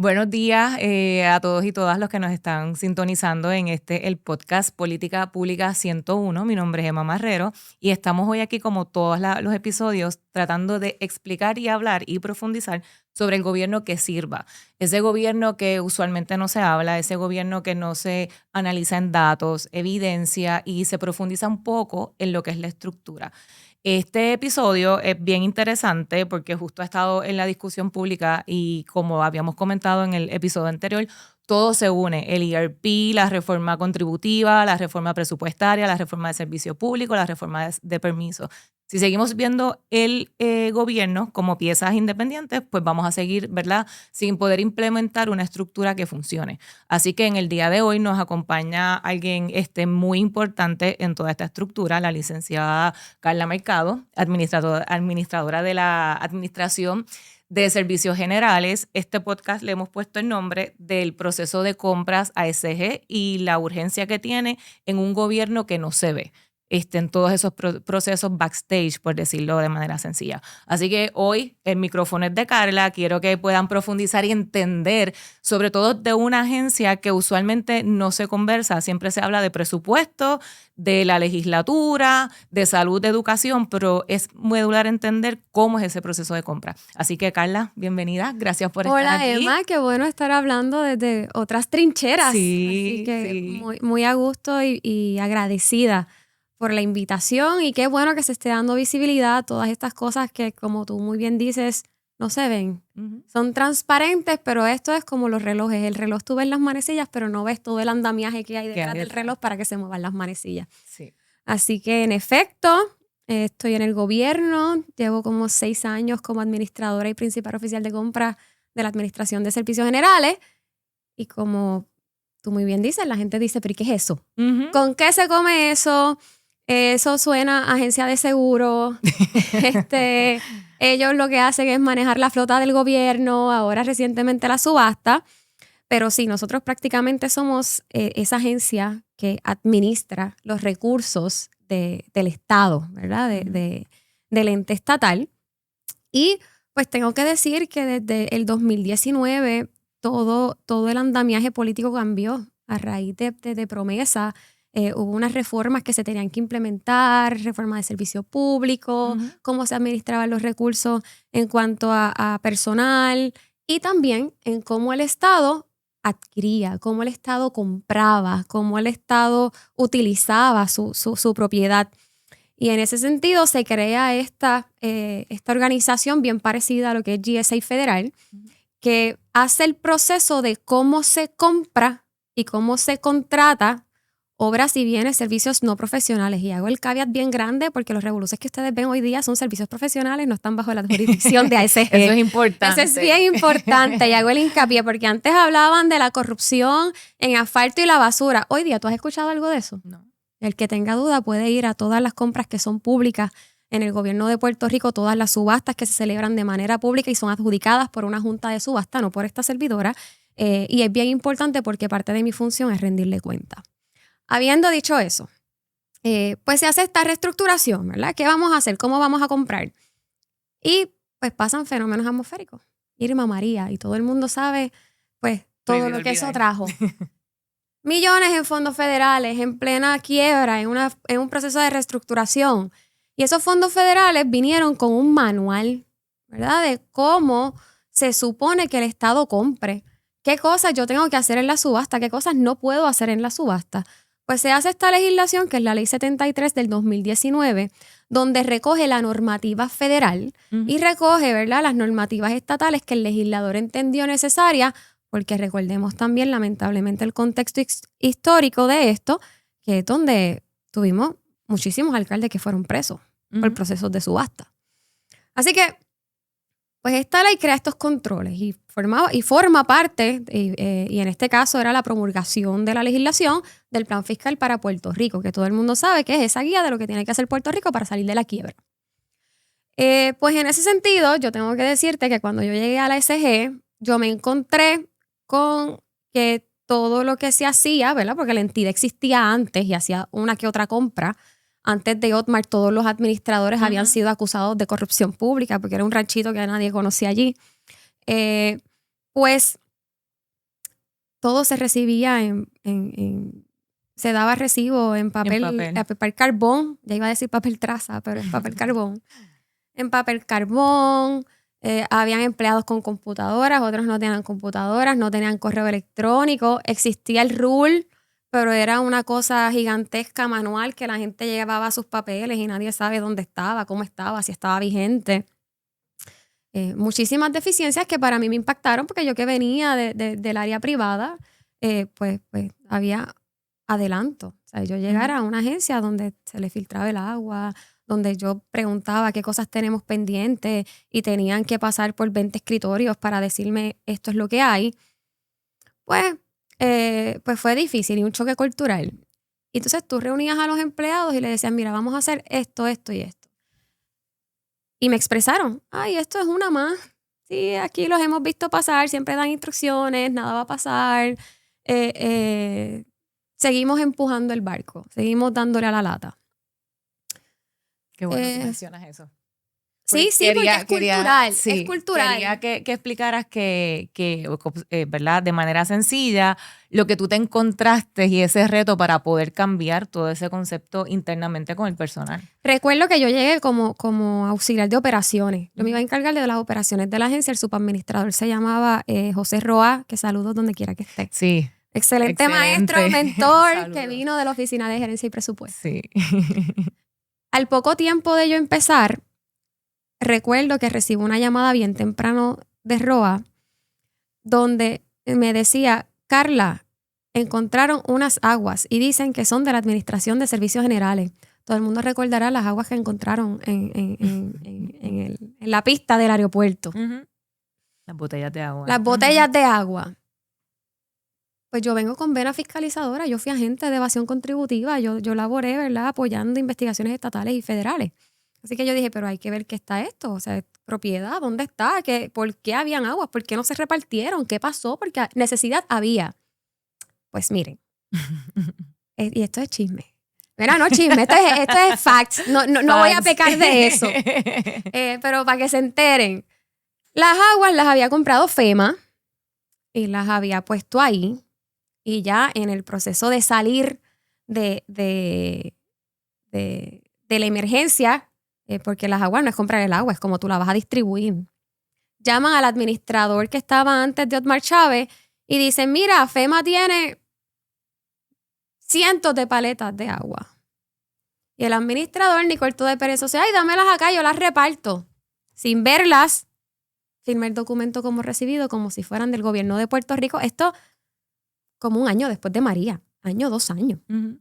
Buenos días a todos y todas los que nos están sintonizando en el podcast Política Pública 101. Mi nombre es Emma Marrero y estamos hoy aquí, como todos los episodios, tratando de explicar y hablar y profundizar sobre el gobierno que sirva. Ese gobierno que usualmente no se habla, ese gobierno que no se analiza en datos, evidencia y se profundiza un poco en lo que es la estructura. Este episodio es bien interesante porque justo ha estado en la discusión pública y como habíamos comentado en el episodio anterior, todo se une, el ERP, la reforma contributiva, la reforma presupuestaria, la reforma de servicio público, la reforma de permiso. Si seguimos viendo el gobierno como piezas independientes, pues vamos a seguir, ¿verdad?, sin poder implementar una estructura que funcione. Así que en el día de hoy nos acompaña alguien muy importante en toda esta estructura, la licenciada Carla Mercado, administradora de la Administración de Servicios Generales. Este podcast le hemos puesto el nombre del proceso de compras ASG y la urgencia que tiene en un gobierno que no se ve. En todos esos procesos backstage, por decirlo de manera sencilla. Así que hoy el micrófono es de Carla. Quiero que puedan profundizar y entender, sobre todo de una agencia que usualmente no se conversa. Siempre se habla de presupuesto, de la legislatura, de salud, de educación, pero es medular entender cómo es ese proceso de compra. Así que, Carla, bienvenida. Gracias por estar aquí. Hola, Emma. Qué bueno estar hablando desde otras trincheras. Sí, así que sí. muy a gusto y agradecida por la invitación, y qué bueno que se esté dando visibilidad a todas estas cosas que, como tú muy bien dices, no se ven. Uh-huh. Son transparentes, pero esto es como los relojes. El reloj tú ves las manecillas, pero no ves todo el andamiaje que hay detrás del reloj para que se muevan las manecillas. Sí. Así que, en efecto, estoy en el gobierno. Llevo como 6 años como administradora y principal oficial de compra de la Administración de Servicios Generales. Y como tú muy bien dices, la gente dice, ¿pero qué es eso? Uh-huh. ¿Con qué se come eso? Eso suena a agencia de seguro. Ellos lo que hacen es manejar la flota del gobierno, ahora recientemente la subasta. Pero sí, nosotros prácticamente somos esa agencia que administra los recursos del Estado, ¿verdad? Del ente estatal. Y pues tengo que decir que desde el 2019 todo el andamiaje político cambió a raíz de promesa. Hubo unas reformas que se tenían que implementar, reforma de servicio público, Uh-huh. cómo se administraban los recursos en cuanto a personal, y también en cómo el Estado adquiría, cómo el Estado compraba, cómo el Estado utilizaba su propiedad. Y en ese sentido se crea esta organización bien parecida a lo que es GSA Federal, que hace el proceso de cómo se compra y cómo se contrata obras y bienes, servicios no profesionales. Y hago el caveat bien grande porque los revoluciones que ustedes ven hoy día son servicios profesionales, no están bajo la jurisdicción de ASG. Eso es importante. Eso es bien importante, y hago el hincapié porque antes hablaban de la corrupción en asfalto y la basura. Hoy día, ¿tú has escuchado algo de eso? No. El que tenga duda puede ir a todas las compras que son públicas en el gobierno de Puerto Rico, todas las subastas que se celebran de manera pública y son adjudicadas por una junta de subasta, no por esta servidora. Y es bien importante porque parte de mi función es rendirle cuenta. Habiendo dicho eso, pues se hace esta reestructuración, ¿verdad? ¿Qué vamos a hacer? ¿Cómo vamos a comprar? Y pues pasan fenómenos atmosféricos. Irma, María, y todo el mundo sabe pues todo lo que eso trajo. Millones en fondos federales, en plena quiebra, en un proceso de reestructuración. Y esos fondos federales vinieron con un manual, ¿verdad?, de cómo se supone que el Estado compre. ¿Qué cosas yo tengo que hacer en la subasta? ¿Qué cosas no puedo hacer en la subasta? Pues se hace esta legislación, que es la Ley 73 del 2019, donde recoge la normativa federal y recoge, ¿verdad?, las normativas estatales que el legislador entendió necesarias, porque recordemos también, lamentablemente, el contexto histórico de esto, que es donde tuvimos muchísimos alcaldes que fueron presos por procesos de subasta. Así que, pues esta ley crea estos controles y forma parte, y en este caso era la promulgación de la legislación del Plan Fiscal para Puerto Rico, que todo el mundo sabe que es esa guía de lo que tiene que hacer Puerto Rico para salir de la quiebra. Pues en ese sentido, yo tengo que decirte que cuando yo llegué a la SG, yo me encontré con que todo lo que se hacía, ¿verdad?, porque la entidad existía antes y hacía una que otra compra. Antes de Otmar, todos los administradores habían sido acusados de corrupción pública porque era un ranchito que nadie conocía allí. Pues todo se recibía se daba recibo en papel carbón, ya iba a decir papel traza, pero en papel carbón. En papel carbón, habían empleados con computadoras, otros no tenían computadoras, no tenían correo electrónico, existía el RUL, pero era una cosa gigantesca manual que la gente llevaba sus papeles y nadie sabe dónde estaba, cómo estaba, si estaba vigente. Muchísimas deficiencias que para mí me impactaron porque yo que venía del área privada, pues había adelanto. O sea, yo llegar a una agencia donde se le filtraba el agua, donde yo preguntaba qué cosas tenemos pendientes y tenían que pasar por 20 escritorios para decirme esto es lo que hay, pues fue difícil y un choque cultural. Y entonces tú reunías a los empleados y le decías, mira, vamos a hacer esto, esto y esto. Y me expresaron, ay, esto es una más. Sí, aquí los hemos visto pasar, siempre dan instrucciones, nada va a pasar. Seguimos empujando el barco, seguimos dándole a la lata. Qué bueno que mencionas eso. Sí, porque es cultural. Sí, es cultural. Quería que explicaras ¿verdad? De manera sencilla, lo que tú te encontraste y ese reto para poder cambiar todo ese concepto internamente con el personal. Recuerdo que yo llegué como auxiliar de operaciones. Yo me iba a encargar de las operaciones de la agencia. El subadministrador se llamaba José Roa, que saludos donde quiera que esté. Sí. Excelente maestro, mentor, que vino de la Oficina de Gerencia y Presupuesto. Sí. Al poco tiempo de yo empezar, recuerdo que recibo una llamada bien temprano de Roa donde me decía, Carla, encontraron unas aguas y dicen que son de la Administración de Servicios Generales. Todo el mundo recordará las aguas que encontraron en la pista del aeropuerto. Uh-huh. Las botellas de agua. Las botellas de agua. Pues yo vengo con vena fiscalizadora, yo fui agente de evasión contributiva, yo laboré, ¿verdad?, apoyando investigaciones estatales y federales. Así que yo dije, pero hay que ver qué está esto, o sea, propiedad, ¿dónde está? ¿Por qué habían aguas? ¿Por qué no se repartieron? ¿Qué pasó? Porque necesidad había. Pues miren, y esto es chisme. Mira, no chisme, esto es facts, no voy a pecar de eso. Pero para que se enteren, las aguas las había comprado FEMA y las había puesto ahí. Y ya en el proceso de salir de la emergencia, porque las aguas no es comprar el agua, es como tú la vas a distribuir. Llaman al administrador que estaba antes de Otmar Chávez y dicen, mira, FEMA tiene cientos de paletas de agua. Y el administrador, Nicolto de Pérez, dice, ay, dámelas acá, yo las reparto. Sin verlas, firmé el documento como recibido, como si fueran del gobierno de Puerto Rico. Esto como un año después de María, 2 años. Uh-huh.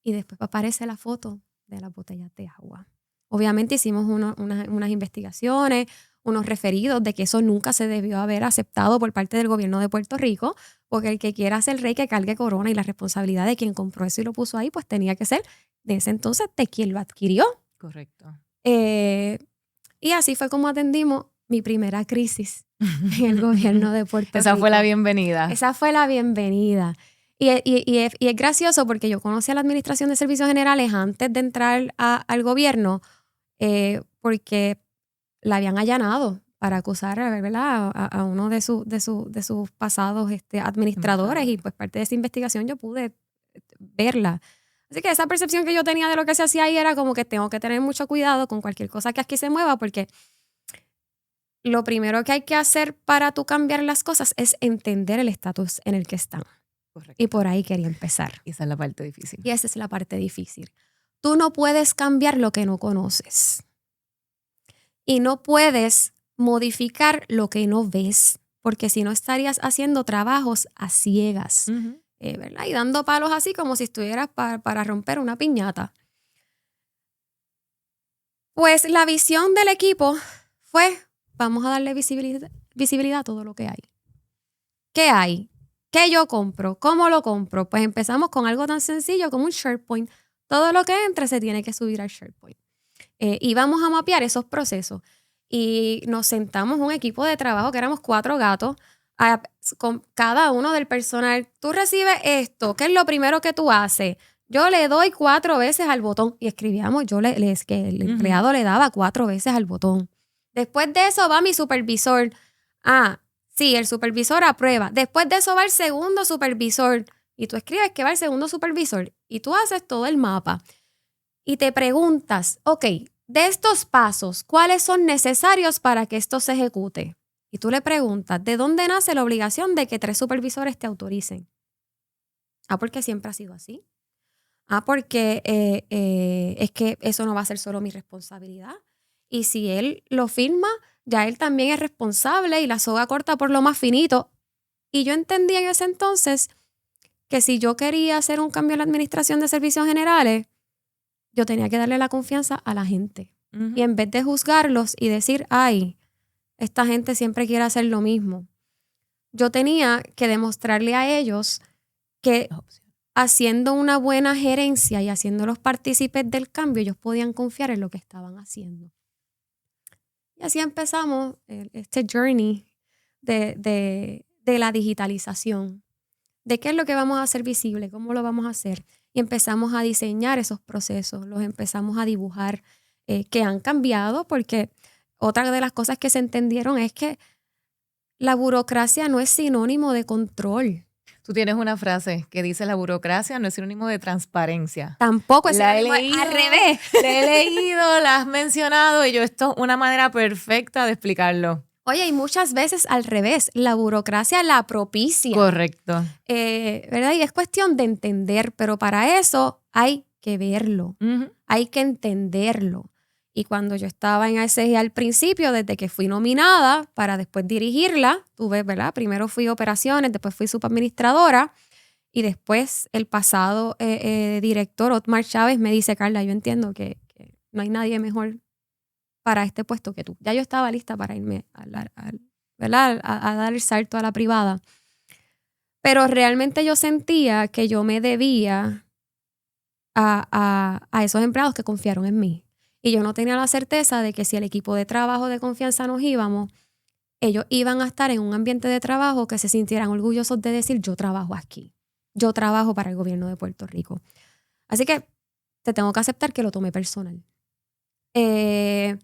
Y después aparece la foto de las botellas de agua. Obviamente hicimos unas investigaciones, unos referidos de que eso nunca se debió haber aceptado por parte del gobierno de Puerto Rico, porque el que quiera ser rey que cargue corona y la responsabilidad de quien compró eso y lo puso ahí, pues tenía que ser de ese entonces de quien lo adquirió. Correcto. Y así fue como atendimos mi primera crisis en el gobierno de Puerto Rico. Esa fue la bienvenida. Esa fue la bienvenida. Y es gracioso porque yo conocí a la Administración de Servicios Generales antes de entrar al gobierno porque la habían allanado para acusar, ¿verdad?, a uno de sus pasados administradores y pues parte de esa investigación yo pude verla. Así que esa percepción que yo tenía de lo que se hacía ahí era como que tengo que tener mucho cuidado con cualquier cosa que aquí se mueva porque lo primero que hay que hacer para tú cambiar las cosas es entender el estatus en el que están. Correcto. Y por ahí quería empezar. Y esa es la parte difícil. Y esa es la parte difícil. Tú no puedes cambiar lo que no conoces. Y no puedes modificar lo que no ves, porque si no estarías haciendo trabajos a ciegas, uh-huh, ¿verdad? Y dando palos así como si estuvieras para romper una piñata. Pues la visión del equipo fue, vamos a darle visibilidad a todo lo que hay. ¿Qué hay? ¿Qué yo compro? ¿Cómo lo compro? Pues empezamos con algo tan sencillo como un SharePoint. Todo lo que entre se tiene que subir al SharePoint. Y vamos a mapear esos procesos. Y nos sentamos un equipo de trabajo que éramos 4 gatos, con cada uno del personal. Tú recibes esto, ¿qué es lo primero que tú haces? Yo le doy 4 veces al botón. Y escribíamos, que el empleado le daba 4 veces al botón. Después de eso va mi supervisor. Sí, el supervisor aprueba. Después de eso va el segundo supervisor. Y tú escribes que va el segundo supervisor. Y tú haces todo el mapa. Y te preguntas, ok, de estos pasos, ¿cuáles son necesarios para que esto se ejecute? Y tú le preguntas, ¿de dónde nace la obligación de que 3 supervisores te autoricen? Porque siempre ha sido así. Porque es que eso no va a ser solo mi responsabilidad. Y si él lo firma, ya él también es responsable y la soga corta por lo más finito. Y yo entendí en ese entonces que si yo quería hacer un cambio en la administración de servicios generales, yo tenía que darle la confianza a la gente. Ujú. Y en vez de juzgarlos y decir, ay, esta gente siempre quiere hacer lo mismo, yo tenía que demostrarle a ellos que haciendo una buena gerencia y haciéndolos partícipes del cambio, ellos podían confiar en lo que estaban haciendo. Y así empezamos este journey de la digitalización, de qué es lo que vamos a hacer visible, cómo lo vamos a hacer. Y empezamos a diseñar esos procesos, los empezamos a dibujar, que han cambiado, porque otra de las cosas que se entendieron es que la burocracia no es sinónimo de control. Tú tienes una frase que dice: la burocracia no es sinónimo de transparencia. Tampoco es La he sinónimo leído, al revés. la he leído, la has mencionado y esto es una manera perfecta de explicarlo. Oye, y muchas veces al revés, la burocracia la propicia. Correcto. ¿Verdad? Y es cuestión de entender, pero para eso hay que verlo, hay que entenderlo. Y cuando yo estaba en ASG al principio, desde que fui nominada para después dirigirla, tuve, ¿verdad? Primero fui operaciones, después fui subadministradora y después el pasado director, Otmar Chávez, me dice, Carla, yo entiendo que no hay nadie mejor para este puesto que tú. Ya yo estaba lista para irme ¿verdad? A dar el salto a la privada. Pero realmente yo sentía que yo me debía a esos empleados que confiaron en mí. Y yo no tenía la certeza de que si el equipo de trabajo de confianza nos íbamos, ellos iban a estar en un ambiente de trabajo que se sintieran orgullosos de decir, yo trabajo aquí, yo trabajo para el gobierno de Puerto Rico. Así que te tengo que aceptar que lo tomé personal. Y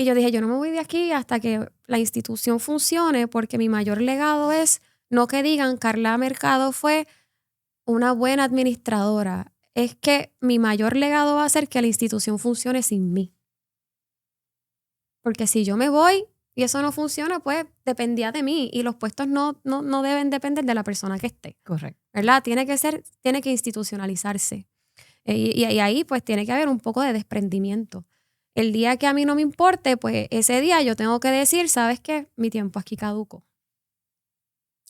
yo dije, yo no me voy de aquí hasta que la institución funcione, porque mi mayor legado es no que digan Carla Mercado fue una buena administradora. Es que mi mayor legado va a ser que la institución funcione sin mí. Porque si yo me voy y eso no funciona, pues dependía de mí y los puestos no deben depender de la persona que esté. Correcto. ¿Verdad? Tiene que institucionalizarse. Y ahí pues tiene que haber un poco de desprendimiento. El día que a mí no me importe, pues ese día yo tengo que decir, ¿sabes qué? Mi tiempo aquí caduco.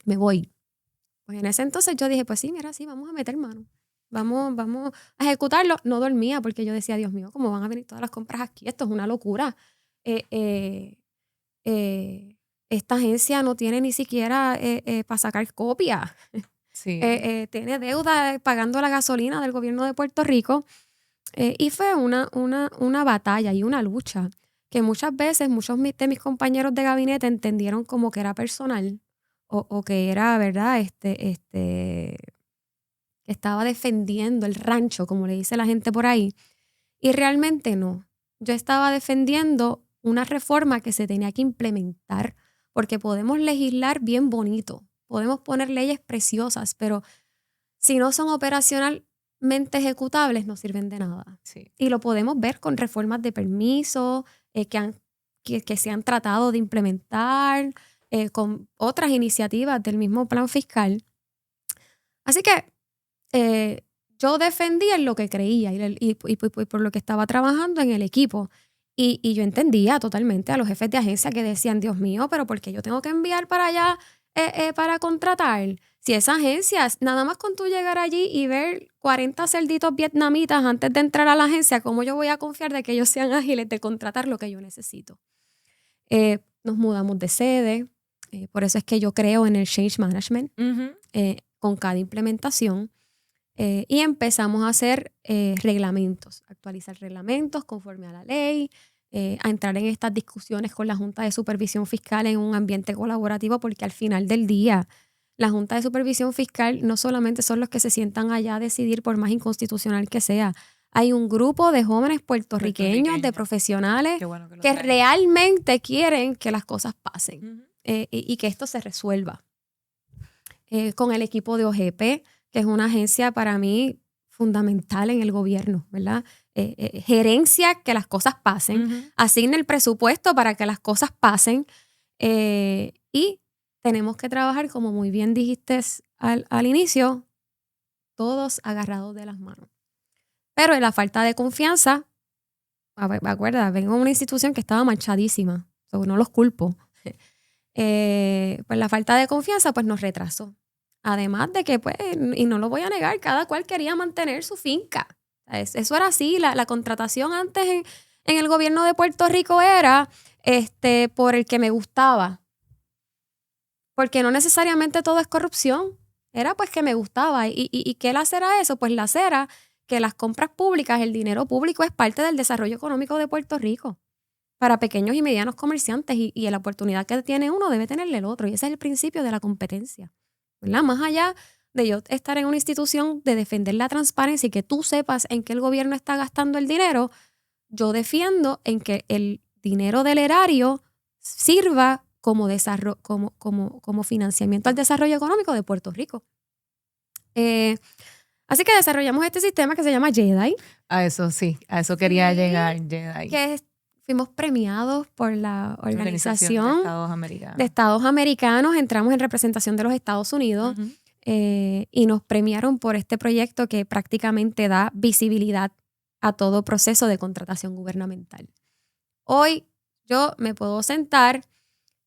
Me voy. Pues en ese entonces yo dije, pues sí, mira, sí, vamos a meter mano. Vamos a ejecutarlo. No dormía porque yo decía, Dios mío, ¿cómo van a venir todas las compras aquí? Esto es una locura. Esta agencia no tiene ni siquiera para sacar copia. Sí. Tiene deuda pagando la gasolina del gobierno de Puerto Rico. Y fue una batalla y una lucha que muchas veces muchos de mis compañeros de gabinete entendieron como que era personal o que era, ¿verdad? Que estaba defendiendo el rancho, como le dice la gente por ahí. Y realmente no. Yo estaba defendiendo una reforma que se tenía que implementar, porque podemos legislar bien bonito, podemos poner leyes preciosas, pero si no son operacionalmente ejecutables, no sirven de nada. Sí. Y lo podemos ver con reformas de permiso que se han tratado de implementar, con otras iniciativas del mismo plan fiscal. Así que yo defendía en lo que creía y por lo que estaba trabajando en el equipo. Y yo entendía totalmente a los jefes de agencia que decían, Dios mío, pero ¿por qué yo tengo que enviar para allá para contratar? Si esa agencia, nada más con tú llegar allí y ver 40 cerditos vietnamitas antes de entrar a la agencia, ¿cómo yo voy a confiar de que ellos sean ágiles de contratar lo que yo necesito? Nos mudamos de sede. Por eso es que yo creo en el change management con cada implementación. Y empezamos a hacer reglamentos, actualizar reglamentos conforme a la ley, a entrar en estas discusiones con la Junta de Supervisión Fiscal en un ambiente colaborativo, porque al final del día la Junta de Supervisión Fiscal no solamente son los que se sientan allá a decidir por más inconstitucional que sea. Hay un grupo de jóvenes puertorriqueños, de profesionales Qué bueno que realmente quieren que las cosas pasen. y que esto se resuelva. Con el equipo de OGP, que es una agencia para mí fundamental en el gobierno, ¿verdad? Gerencia que las cosas pasen, asigna el presupuesto para que las cosas pasen y tenemos que trabajar, como muy bien dijiste al inicio, todos agarrados de las manos. Pero en la falta de confianza, acuerda, vengo de una institución que estaba manchadísima, no los culpo. Pues la falta de confianza pues nos retrasó. Además de que, pues, y no lo voy a negar, cada cual quería mantener su finca. Eso era así, la contratación antes en el gobierno de Puerto Rico era por el que me gustaba. Porque no necesariamente todo es corrupción. Era pues que me gustaba. ¿Y qué la era eso? Pues la era que las compras públicas, el dinero público es parte del desarrollo económico de Puerto Rico para pequeños y medianos comerciantes y la oportunidad que tiene uno debe tenerle el otro. Y ese es el principio de la competencia, ¿verdad? Más allá de yo estar en una institución de defender la transparencia y que tú sepas en qué el gobierno está gastando el dinero, yo defiendo en que el dinero del erario sirva como financiamiento al desarrollo económico de Puerto Rico. Así que desarrollamos este sistema que se llama JEDI. A eso sí, a eso quería llegar, JEDI. Que fuimos premiados por la Organización de Estados Americanos. Entramos en representación de los Estados Unidos y nos premiaron por este proyecto que prácticamente da visibilidad a todo proceso de contratación gubernamental. Hoy yo me puedo sentar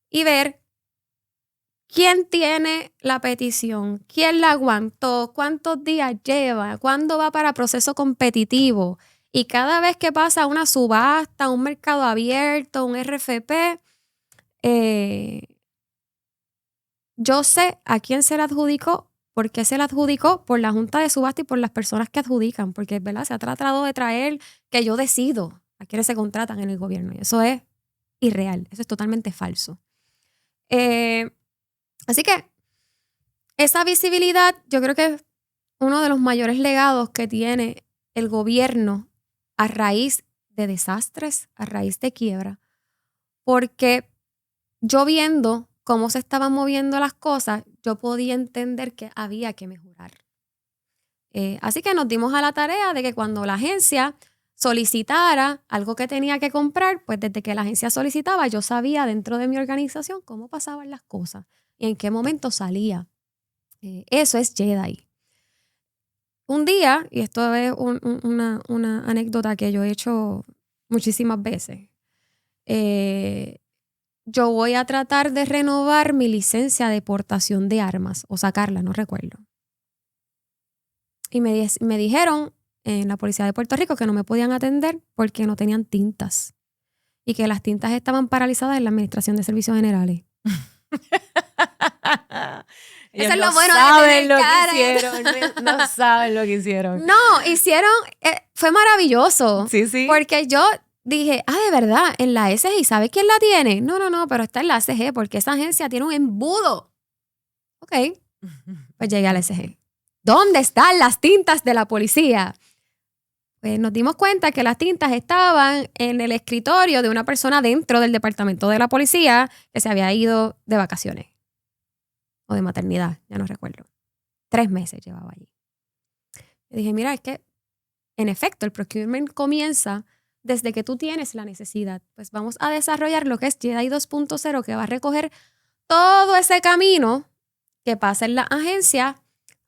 y ver quién tiene la petición, quién la aguantó, cuántos días lleva, cuándo va para proceso competitivo. Y cada vez que pasa una subasta, un mercado abierto, un RFP, yo sé a quién se le adjudicó, por qué se le adjudicó, por la Junta de Subasta y por las personas que adjudican, porque, ¿verdad?, se ha tratado de traer que yo decido a quiénes se contratan en el gobierno. Y eso es irreal, eso es totalmente falso. Así que esa visibilidad yo creo que es uno de los mayores legados que tiene el gobierno a raíz de desastres, a raíz de quiebra, porque yo viendo cómo se estaban moviendo las cosas, yo podía entender que había que mejorar. Así que nos dimos a la tarea de que cuando la agencia solicitara algo que tenía que comprar, pues desde que la agencia solicitaba, yo sabía dentro de mi organización cómo pasaban las cosas y en qué momento salía. Eso es JEDI. Un día, y esto es una anécdota que yo he hecho muchísimas veces, yo voy a tratar de renovar mi licencia de portación de armas, o sacarla, no recuerdo. Y me dijeron en la Policía de Puerto Rico que no me podían atender porque no tenían tintas y que las tintas estaban paralizadas en la Administración de Servicios Generales. Eso es lo bueno de lo que hicieron. No saben lo que hicieron. No, fue maravilloso. Sí, sí. Porque yo dije, de verdad, en la SG, ¿sabes quién la tiene? No, pero está en la SG porque esa agencia tiene un embudo. Ok, pues llegué a la SG. ¿Dónde están las tintas de la policía? Pues nos dimos cuenta que las tintas estaban en el escritorio de una persona dentro del departamento de la policía que se había ido de vacaciones o de maternidad, ya no recuerdo. 3 meses llevaba allí. Y dije, mira, es que en efecto el procurement comienza desde que tú tienes la necesidad. Pues vamos a desarrollar lo que es JEDI 2.0, que va a recoger todo ese camino que pasa en la agencia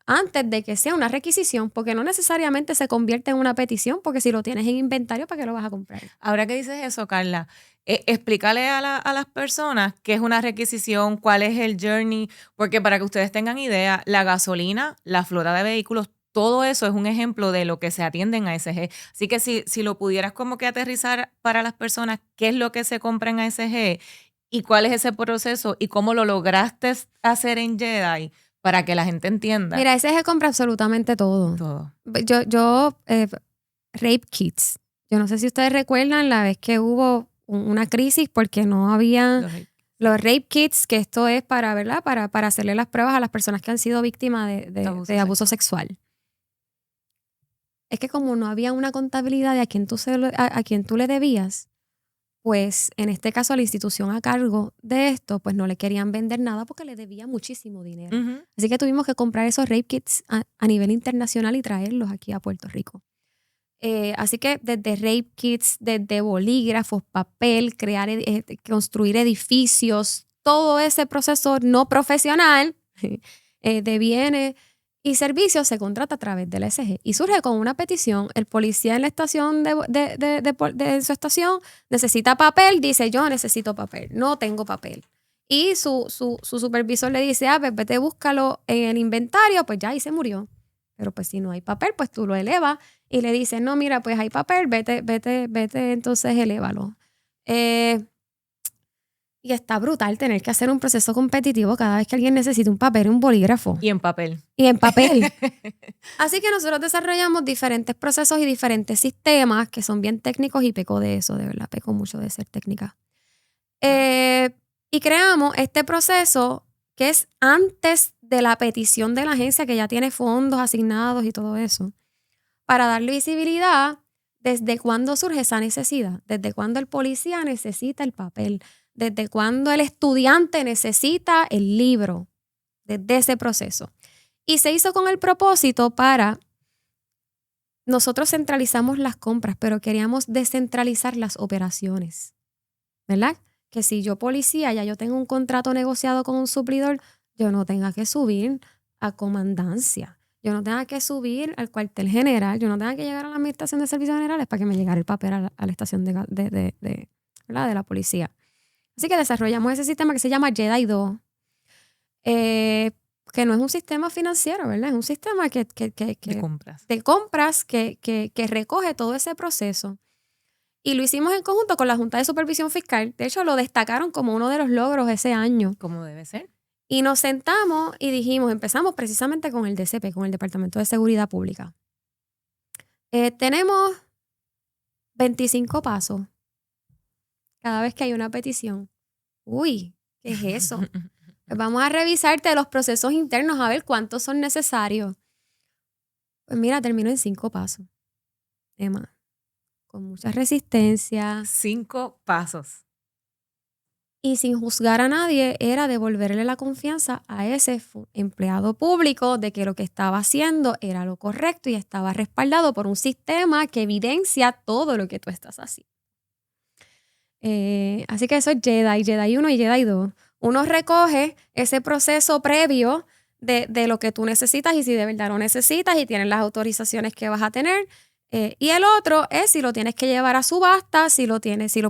antes de que sea una requisición, porque no necesariamente se convierte en una petición, porque si lo tienes en inventario, ¿para qué lo vas a comprar? Ahora que dices eso, Carla, explícale a las personas qué es una requisición, cuál es el journey, porque para que ustedes tengan idea, la gasolina, la flota de vehículos, todo eso es un ejemplo de lo que se atiende en ASG. Así que si lo pudieras como que aterrizar para las personas, qué es lo que se compra en ASG y cuál es ese proceso y cómo lo lograste hacer en JEDI, para que la gente entienda. Mira, ASG compra absolutamente todo. Todo. Yo rape kits. Yo no sé si ustedes recuerdan la vez que hubo una crisis porque no había los rape kits, que esto es para, ¿verdad? Para hacerle las pruebas a las personas que han sido víctimas de abuso sexual. Es que como no había una contabilidad de a quién tú le debías, pues en este caso la institución a cargo de esto, pues no le querían vender nada porque le debía muchísimo dinero. Así que tuvimos que comprar esos rape kits a nivel internacional y traerlos aquí a Puerto Rico. Así que desde rape kits, desde bolígrafos, papel, construir edificios, todo ese proceso no profesional de bienes y servicios se contrata a través del ESG. Y surge con una petición. El policía en la estación de su estación necesita papel, dice yo necesito papel, no tengo papel. Y su supervisor le dice, pues vete, búscalo en el inventario, pues ya ahí se murió. Pero pues si no hay papel, pues tú lo elevas y le dices, no, mira, pues hay papel, vete, entonces elévalo. Y está brutal tener que hacer un proceso competitivo cada vez que alguien necesita un papel, un bolígrafo. Y en papel. Así que nosotros desarrollamos diferentes procesos y diferentes sistemas que son bien técnicos y peco de eso, de verdad, peco mucho de ser técnica. Y creamos este proceso que es antes de la petición de la agencia, que ya tiene fondos asignados y todo eso, para darle visibilidad desde cuándo surge esa necesidad, desde cuándo el policía necesita el papel, desde cuándo el estudiante necesita el libro, desde ese proceso. Y se hizo con el propósito para, nosotros centralizamos las compras, pero queríamos descentralizar las operaciones, ¿verdad? Que si yo policía, ya yo tengo un contrato negociado con un suplidor, yo no tenga que subir a comandancia, yo no tenga que subir al cuartel general, yo no tenga que llegar a la administración de servicios generales para que me llegara el papel a la estación de la policía. Así que desarrollamos ese sistema que se llama JEDI 2, que no es un sistema financiero, ¿verdad? Es un sistema de compras que recoge todo ese proceso. Y lo hicimos en conjunto con la Junta de Supervisión Fiscal. De hecho, lo destacaron como uno de los logros ese año. Como debe ser. Y nos sentamos y dijimos, empezamos precisamente con el DCP, con el Departamento de Seguridad Pública. Tenemos 25 pasos cada vez que hay una petición. Uy, ¿qué es eso? Pues vamos a revisarte los procesos internos a ver cuántos son necesarios. Pues mira, termino en 5 pasos. Emma, con mucha resistencia. 5 pasos. Y sin juzgar a nadie, era devolverle la confianza a ese empleado público de que lo que estaba haciendo era lo correcto y estaba respaldado por un sistema que evidencia todo lo que tú estás haciendo. Así que eso es JEDI 1 y JEDI 2. Uno recoge ese proceso previo de lo que tú necesitas y si de verdad lo necesitas y tienes las autorizaciones que vas a tener. Y el otro es si lo tienes que llevar a subasta, si lo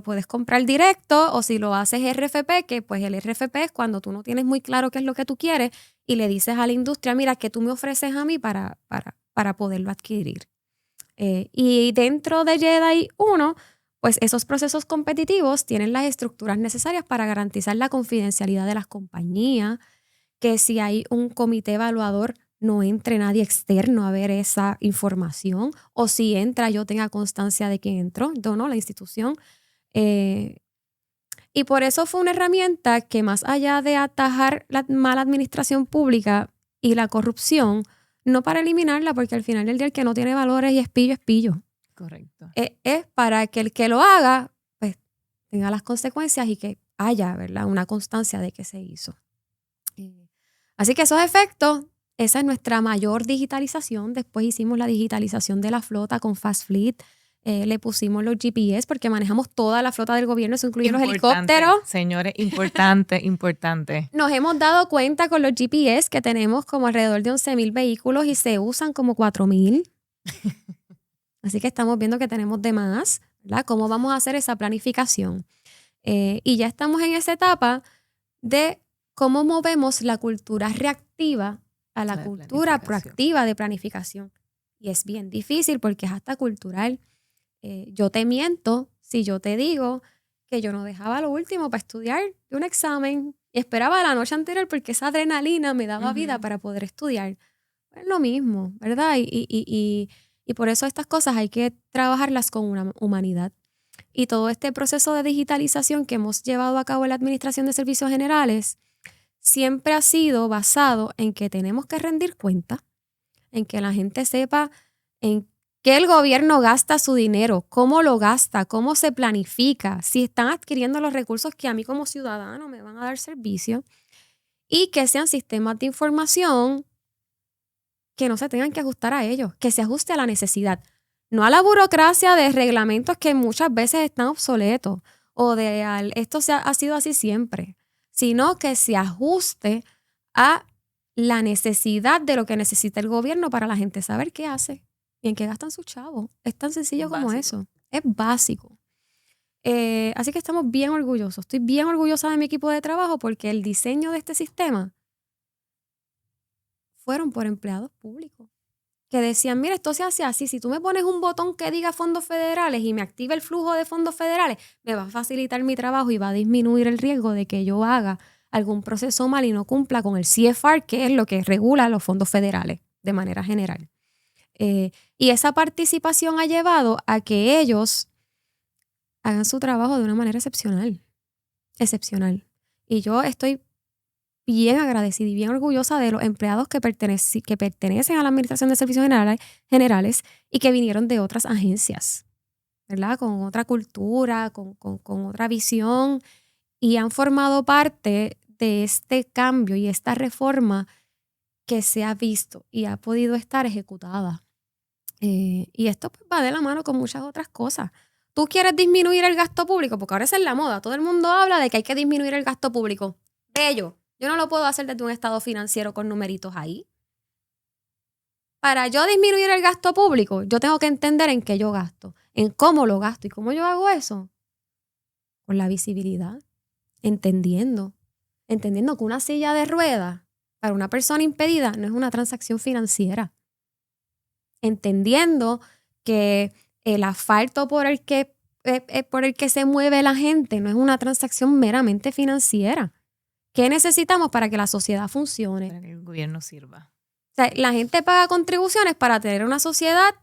puedes comprar directo o si lo haces RFP, que pues el RFP es cuando tú no tienes muy claro qué es lo que tú quieres y le dices a la industria, mira, ¿qué tú me ofreces a mí para poderlo adquirir? Y dentro de JEDI 1, pues esos procesos competitivos tienen las estructuras necesarias para garantizar la confidencialidad de las compañías, que si hay un comité evaluador no entre nadie externo a ver esa información, o si entra yo tenga constancia de quién entró, no, la institución. Y por eso fue una herramienta que más allá de atajar la mala administración pública y la corrupción, no para eliminarla, porque al final del día el que no tiene valores y es pillo. Correcto. Es para que el que lo haga, pues, tenga las consecuencias y que haya, ¿verdad?, una constancia de que se hizo. Así que esos efectos, esa es nuestra mayor digitalización. Después hicimos la digitalización de la flota con Fast Fleet. Le pusimos los GPS porque manejamos toda la flota del gobierno, eso incluye los helicópteros. Señores, importante. Nos hemos dado cuenta con los GPS que tenemos como alrededor de 11,000 vehículos y se usan como 4,000. Así que estamos viendo que tenemos de más, ¿verdad? ¿Cómo vamos a hacer esa planificación? Y ya estamos en esa etapa de cómo movemos la cultura reactiva a la cultura proactiva de planificación. Y es bien difícil porque es hasta cultural. Yo te miento si yo te digo que yo no dejaba lo último para estudiar de un examen y esperaba la noche anterior porque esa adrenalina me daba vida para poder estudiar. Es lo mismo, ¿verdad? Y por eso estas cosas hay que trabajarlas con una humanidad. Y todo este proceso de digitalización que hemos llevado a cabo en la Administración de Servicios Generales siempre ha sido basado en que tenemos que rendir cuenta, en que la gente sepa en que el gobierno gasta su dinero, cómo lo gasta, cómo se planifica, si están adquiriendo los recursos que a mí como ciudadano me van a dar servicio, y que sean sistemas de información que no se tengan que ajustar a ellos, que se ajuste a la necesidad, no a la burocracia de reglamentos que muchas veces están obsoletos o esto ha sido así siempre, sino que se ajuste a la necesidad de lo que necesita el gobierno para la gente saber qué hace y en qué gastan sus chavos. Es tan sencillo como eso. Es básico. Así que estamos bien orgullosos. Estoy bien orgullosa de mi equipo de trabajo porque el diseño de este sistema fueron por empleados públicos que decían, mira, esto se hace así. Si tú me pones un botón que diga fondos federales y me activa el flujo de fondos federales, me va a facilitar mi trabajo y va a disminuir el riesgo de que yo haga algún proceso mal y no cumpla con el CFR, que es lo que regula los fondos federales de manera general. Y esa participación ha llevado a que ellos hagan su trabajo de una manera excepcional. Excepcional. Y yo estoy bien agradecida y bien orgullosa de los empleados que pertenecen a la Administración de Servicios Generales y que vinieron de otras agencias, ¿verdad? Con otra cultura, con otra visión, y han formado parte de este cambio y esta reforma que se ha visto y ha podido estar ejecutada. Y esto pues, va de la mano con muchas otras cosas. Tú quieres disminuir el gasto público, porque ahora esa es la moda. Todo el mundo habla de que hay que disminuir el gasto público. Bello. Yo no lo puedo hacer desde un estado financiero con numeritos ahí. Para yo disminuir el gasto público, yo tengo que entender en qué yo gasto, en cómo lo gasto. ¿Y cómo yo hago eso? Con la visibilidad. Entendiendo que una silla de ruedas para una persona impedida no es una transacción financiera. Entendiendo que el asfalto por el que se mueve la gente no es una transacción meramente financiera. ¿Qué necesitamos para que la sociedad funcione? Para que el gobierno sirva. O sea, la gente paga contribuciones para tener una sociedad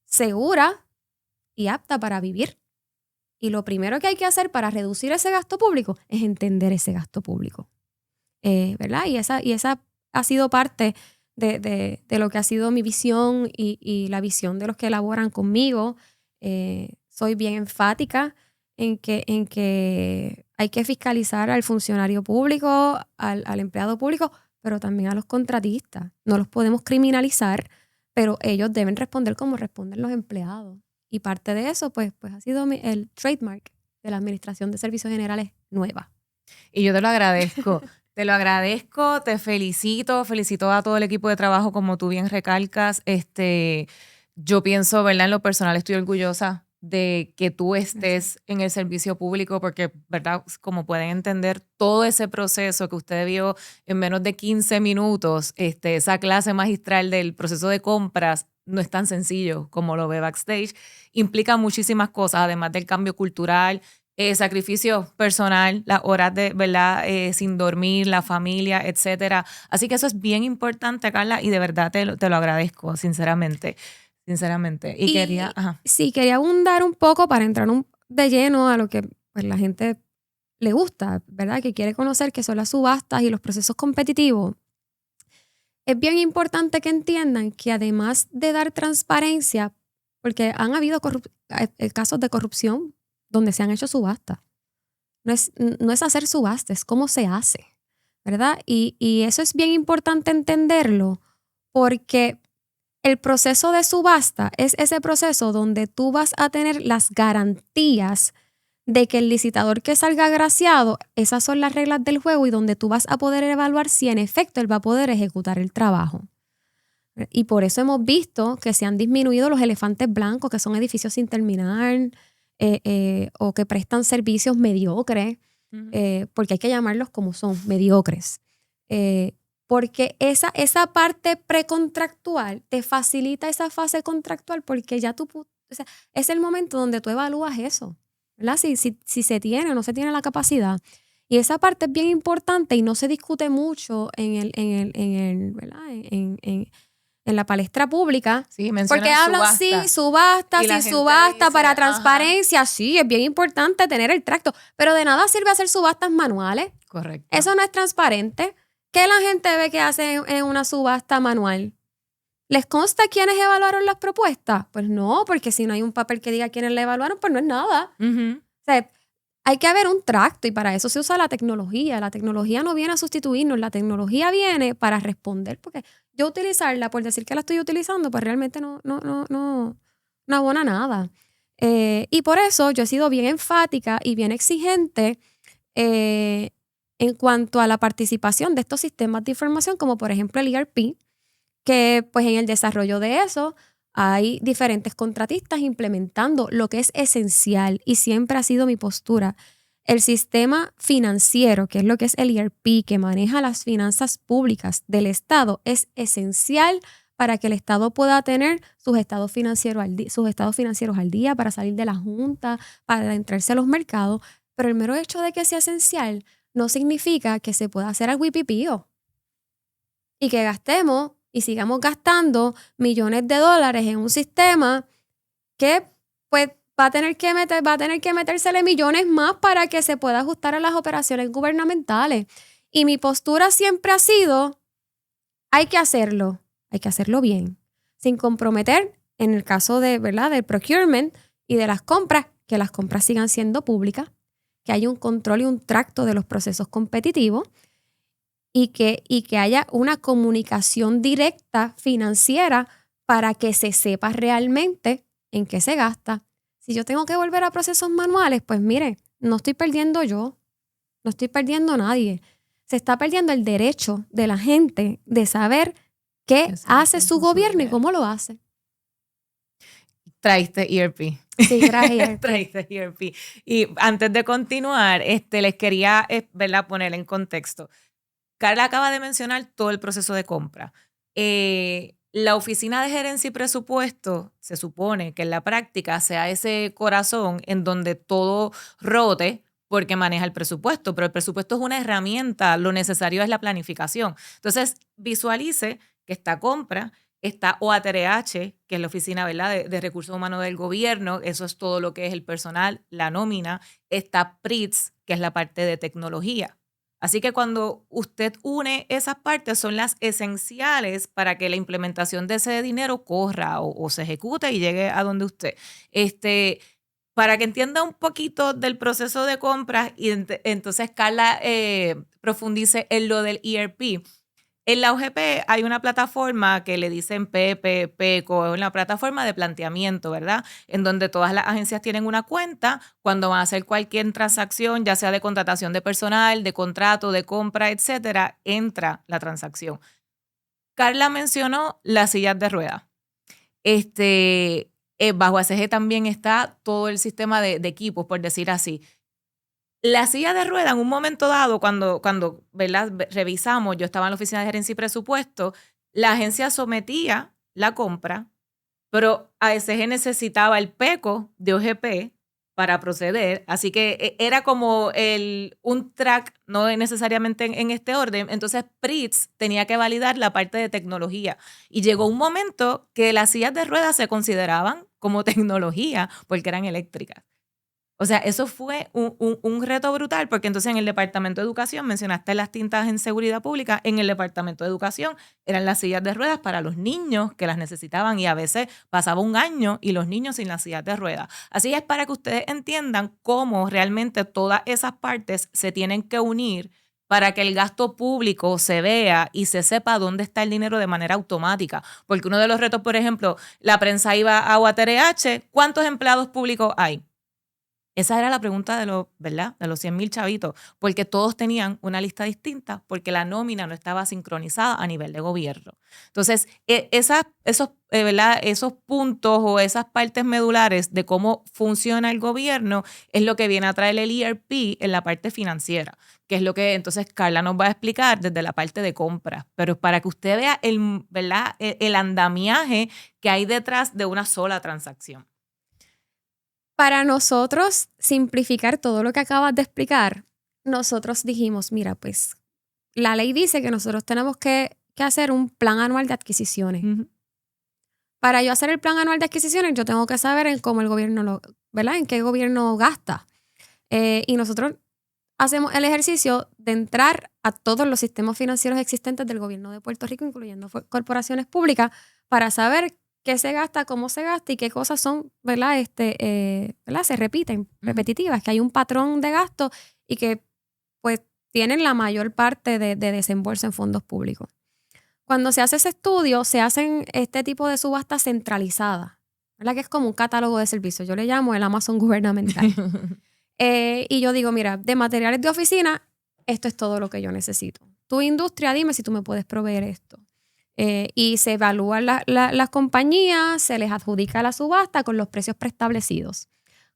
segura y apta para vivir. Y lo primero que hay que hacer para reducir ese gasto público es entender ese gasto público. ¿Verdad? Y esa ha sido parte de lo que ha sido mi visión y la visión de los que elaboran conmigo. Soy bien enfática en que hay que fiscalizar al funcionario público, al empleado público, pero también a los contratistas. No los podemos criminalizar, pero ellos deben responder como responden los empleados. Y parte de eso, pues ha sido el trademark de la Administración de Servicios Generales nueva. Y yo te lo agradezco. Te lo agradezco, te felicito a todo el equipo de trabajo, como tú bien recalcas. Yo pienso, ¿verdad? En lo personal estoy orgullosa de que tú estés en el servicio público porque, ¿verdad? Como pueden entender, todo ese proceso que usted vio en menos de 15 minutos, esa clase magistral del proceso de compras, no es tan sencillo como lo ve backstage. Implica muchísimas cosas, además del cambio cultural, sacrificio personal, las horas de, ¿verdad? Sin dormir, la familia, etcétera. Así que eso es bien importante, Carla, y de verdad te lo agradezco, sinceramente. Y quería abundar un poco para entrar de lleno a lo que pues, la gente le gusta, ¿verdad? Que quiere conocer qué son las subastas y los procesos competitivos. Es bien importante que entiendan que además de dar transparencia, porque han habido casos de corrupción donde se han hecho subastas. No es hacer subastas, es cómo se hace, ¿verdad? Y eso es bien importante entenderlo porque el proceso de subasta es ese proceso donde tú vas a tener las garantías de que el licitador que salga agraciado, esas son las reglas del juego y donde tú vas a poder evaluar si en efecto él va a poder ejecutar el trabajo. Y por eso hemos visto que se han disminuido los elefantes blancos, que son edificios sin terminar, o que prestan servicios mediocres, porque hay que llamarlos como son, mediocres. Porque esa parte precontractual te facilita esa fase contractual porque ya es el momento donde tú evalúas eso, ¿verdad? Si se tiene o no se tiene la capacidad. Y esa parte es bien importante y no se discute mucho en la palestra pública, sí, porque hablan subasta para transparencia. Ajá. Sí, es bien importante tener el tracto, pero de nada sirve hacer subastas manuales. Correcto. Eso no es transparente. ¿Qué la gente ve que hace en una subasta manual? ¿Les consta quiénes evaluaron las propuestas? Pues no, porque si no hay un papel que diga quiénes la evaluaron, pues no es nada. O sea, hay que haber un tracto y para eso se usa la tecnología. La tecnología no viene a sustituirnos, la tecnología viene para responder, porque yo utilizarla por decir que la estoy utilizando, pues realmente no abona nada. Y por eso yo he sido bien enfática y bien exigente en cuanto a la participación de estos sistemas de información, como por ejemplo el ERP, que pues en el desarrollo de eso hay diferentes contratistas implementando lo que es esencial y siempre ha sido mi postura. El sistema financiero, que es lo que es el ERP, que maneja las finanzas públicas del Estado, es esencial para que el Estado pueda tener sus estados financieros al día, para salir de la junta, para entrarse a los mercados. Pero el mero hecho de que sea esencial no significa que se pueda hacer algo pipío y que gastemos y sigamos gastando millones de dólares en un sistema que pues va a tener que metérsele millones más para que se pueda ajustar a las operaciones gubernamentales. Y mi postura siempre ha sido, hay que hacerlo bien, sin comprometer, en el caso de, ¿verdad?, del procurement y de las compras, que las compras sigan siendo públicas, que haya un control y un tracto de los procesos competitivos, y que haya una comunicación directa financiera para que se sepa realmente en qué se gasta. Si yo tengo que volver a procesos manuales, pues mire, no estoy perdiendo yo, no estoy perdiendo nadie. Se está perdiendo el derecho de la gente de saber qué hace su gobierno y cómo lo hace. Traiste ERP. Sí, traje ERP. Traiste ERP. Y antes de continuar, les quería, ¿verdad?, poner en contexto. Carla acaba de mencionar todo el proceso de compra. La oficina de gerencia y presupuesto se supone que en la práctica sea ese corazón en donde todo rote porque maneja el presupuesto, pero el presupuesto es una herramienta, lo necesario es la planificación. Entonces, visualice que esta compra, está OATRH, que es la oficina, ¿verdad?, de recursos humanos del gobierno, eso es todo lo que es el personal, la nómina, está PRITS, que es la parte de tecnología. Así que cuando usted une esas partes, son las esenciales para que la implementación de ese dinero corra o se ejecute y llegue a donde usted. Para que entienda un poquito del proceso de compras y entonces Carla profundice en lo del ERP. En la OGP hay una plataforma que le dicen PECO, es una plataforma de planteamiento, ¿verdad? En donde todas las agencias tienen una cuenta cuando van a hacer cualquier transacción, ya sea de contratación de personal, de contrato, de compra, etcétera, entra la transacción. Carla mencionó las sillas de ruedas. Bajo ACG también está todo el sistema de equipos, por decir así. La silla de ruedas, en un momento dado, cuando ¿verdad?, revisamos, yo estaba en la oficina de gerencia y presupuesto, la agencia sometía la compra, pero ASG necesitaba el PECO de OGP para proceder, así que era como un track, no necesariamente en este orden. Entonces PRITS tenía que validar la parte de tecnología y llegó un momento que las sillas de ruedas se consideraban como tecnología porque eran eléctricas. O sea, eso fue un reto brutal, porque entonces en el Departamento de Educación, mencionaste las tintas en seguridad pública, en el Departamento de Educación eran las sillas de ruedas para los niños que las necesitaban y a veces pasaba un año y los niños sin las sillas de ruedas. Así es para que ustedes entiendan cómo realmente todas esas partes se tienen que unir para que el gasto público se vea y se sepa dónde está el dinero de manera automática. Porque uno de los retos, por ejemplo, la prensa iba a UATRH, ¿cuántos empleados públicos hay? Esa era la pregunta ¿verdad?, de los 100,000 chavitos, porque todos tenían una lista distinta, porque la nómina no estaba sincronizada a nivel de gobierno. Entonces, esos puntos o esas partes medulares de cómo funciona el gobierno es lo que viene a traer el ERP en la parte financiera, que es lo que entonces Carla nos va a explicar desde la parte de compras, pero para que usted vea el andamiaje que hay detrás de una sola transacción. Para nosotros simplificar todo lo que acabas de explicar, nosotros dijimos, mira, pues la ley dice que nosotros tenemos que hacer un plan anual de adquisiciones. Uh-huh. Para yo hacer el plan anual de adquisiciones, yo tengo que saber en cómo el gobierno ¿verdad?, en qué gobierno gasta. Y nosotros hacemos el ejercicio de entrar a todos los sistemas financieros existentes del gobierno de Puerto Rico, incluyendo corporaciones públicas, para saber qué se gasta, cómo se gasta y qué cosas son, ¿verdad? ¿Verdad? Se repiten, repetitivas, que hay un patrón de gasto y que pues tienen la mayor parte de desembolso en fondos públicos. Cuando se hace ese estudio, se hacen este tipo de subastas centralizadas, ¿verdad? Que es como un catálogo de servicios. Yo le llamo el Amazon gubernamental. Y yo digo, mira, de materiales de oficina, esto es todo lo que yo necesito. Tu industria, dime si tú me puedes proveer esto. Y se evalúan las compañías, se les adjudica la subasta con los precios preestablecidos.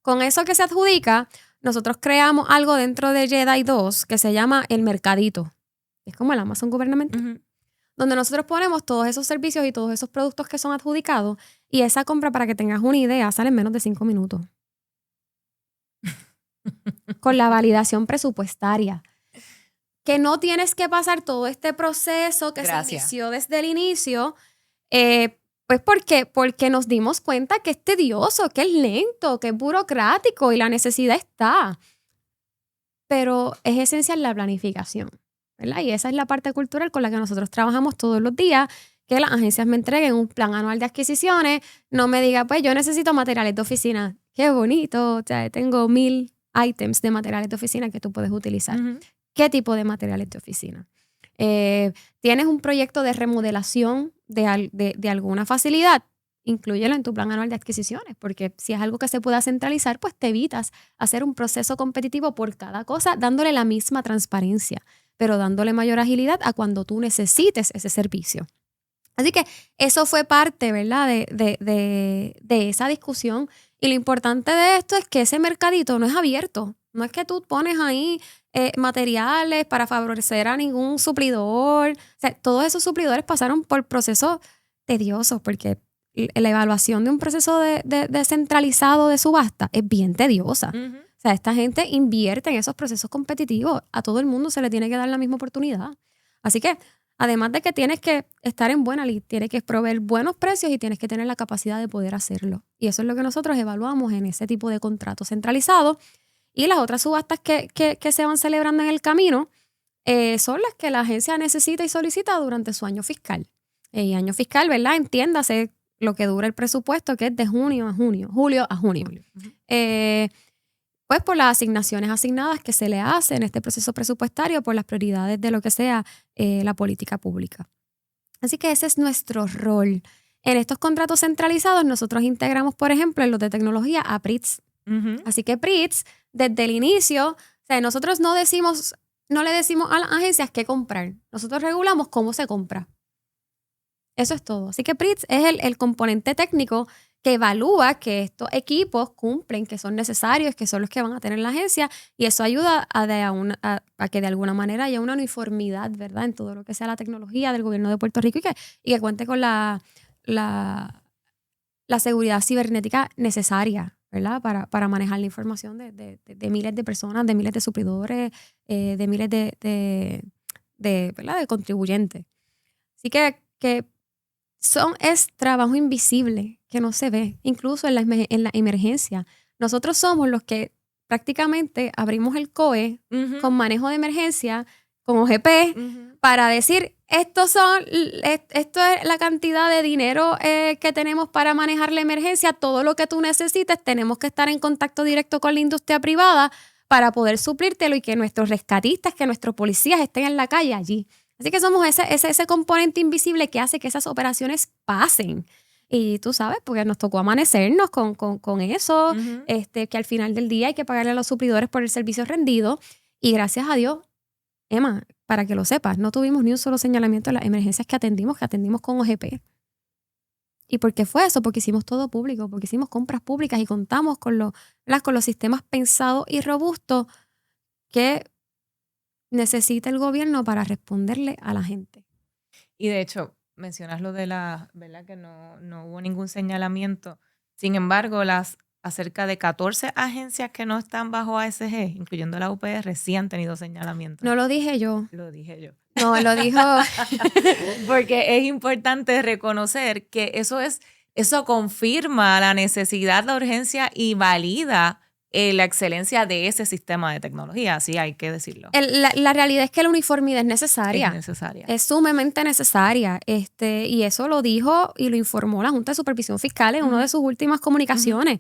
Con eso que se adjudica, nosotros creamos algo dentro de Jedi 2 que se llama el mercadito. Es como el Amazon gubernamental. Donde nosotros ponemos todos esos servicios y todos esos productos que son adjudicados y esa compra, para que tengas una idea, sale en menos de 5 minutos. Con la validación presupuestaria. Que no tienes que pasar todo este proceso que se inició desde el inicio, pues porque nos dimos cuenta que es tedioso, que es lento, que es burocrático y la necesidad está. Pero es esencial la planificación, ¿verdad? Y esa es la parte cultural con la que nosotros trabajamos todos los días, que las agencias me entreguen un plan anual de adquisiciones, no me diga, pues yo necesito materiales de oficina. Qué bonito, o sea, tengo 1000 items de materiales de oficina que tú puedes utilizar. ¿Qué tipo de materiales de oficina? ¿Tienes un proyecto de remodelación de alguna facilidad? Inclúyelo en tu plan anual de adquisiciones, porque si es algo que se pueda centralizar, pues te evitas hacer un proceso competitivo por cada cosa, dándole la misma transparencia, pero dándole mayor agilidad a cuando tú necesites ese servicio. Así que eso fue parte, ¿verdad?, de esa discusión. Y lo importante de esto es que ese mercadito no es abierto. No es que tú pones ahí materiales para favorecer a ningún suplidor. O sea, todos esos suplidores pasaron por procesos tediosos porque la evaluación de un proceso descentralizado de subasta es bien tediosa. O sea, esta gente invierte en esos procesos competitivos. A todo el mundo se le tiene que dar la misma oportunidad. Así que, además de que tienes que estar en buena lid, tienes que proveer buenos precios y tienes que tener la capacidad de poder hacerlo. Y eso es lo que nosotros evaluamos en ese tipo de contrato centralizado. Y las otras subastas que se van celebrando en el camino son las que la agencia necesita y solicita durante su año fiscal. Y año fiscal, ¿verdad? Entiéndase lo que dura el presupuesto, que es de julio a junio. Pues por las asignaciones asignadas que se le hace en este proceso presupuestario, por las prioridades de lo que sea la política pública. Así que ese es nuestro rol. En estos contratos centralizados nosotros integramos, por ejemplo, en los de tecnología a PRITS. Así que PRITS, desde el inicio, o sea, nosotros no le decimos a las agencias qué comprar. Nosotros regulamos cómo se compra. Eso es todo. Así que PRITS es el componente técnico que evalúa que estos equipos cumplen, que son necesarios, que son los que van a tener la agencia, y eso ayuda a que de alguna manera haya una uniformidad, ¿verdad?, en todo lo que sea la tecnología del gobierno de Puerto Rico y que cuente con la seguridad cibernética necesaria, ¿verdad?, para manejar la información de miles de personas, de miles de suplidores, de miles ¿verdad?, de contribuyentes. Así que es trabajo invisible que no se ve, incluso en la emergencia. Nosotros somos los que prácticamente abrimos el COE con manejo de emergencia, con OGP, para decir, esto es la cantidad de dinero que tenemos para manejar la emergencia, todo lo que tú necesites, tenemos que estar en contacto directo con la industria privada para poder suplírtelo y que nuestros rescatistas, que nuestros policías estén en la calle allí. Así que somos ese componente invisible que hace que esas operaciones pasen. Y tú sabes, porque nos tocó amanecernos con eso, que al final del día hay que pagarle a los suplidores por el servicio rendido. Y gracias a Dios, Emma, para que lo sepas, no tuvimos ni un solo señalamiento en las emergencias que atendimos con OGP. ¿Y por qué fue eso? Porque hicimos todo público, porque hicimos compras públicas y contamos con los sistemas pensados y robustos que necesita el gobierno para responderle a la gente. Y de hecho, mencionas lo de ¿verdad?, que no hubo ningún señalamiento. Sin embargo, las cerca de 14 agencias que no están bajo ASG, incluyendo la UPR, sí han tenido señalamientos. No lo dije yo. Lo dije yo. No, lo dijo. Porque es importante reconocer que eso confirma la necesidad, la urgencia y valida la excelencia de ese sistema de tecnología, así hay que decirlo. La realidad es que la uniformidad es necesaria. Es necesaria. Es sumamente necesaria. Y eso lo dijo y lo informó la Junta de Supervisión Fiscal en una de sus últimas comunicaciones.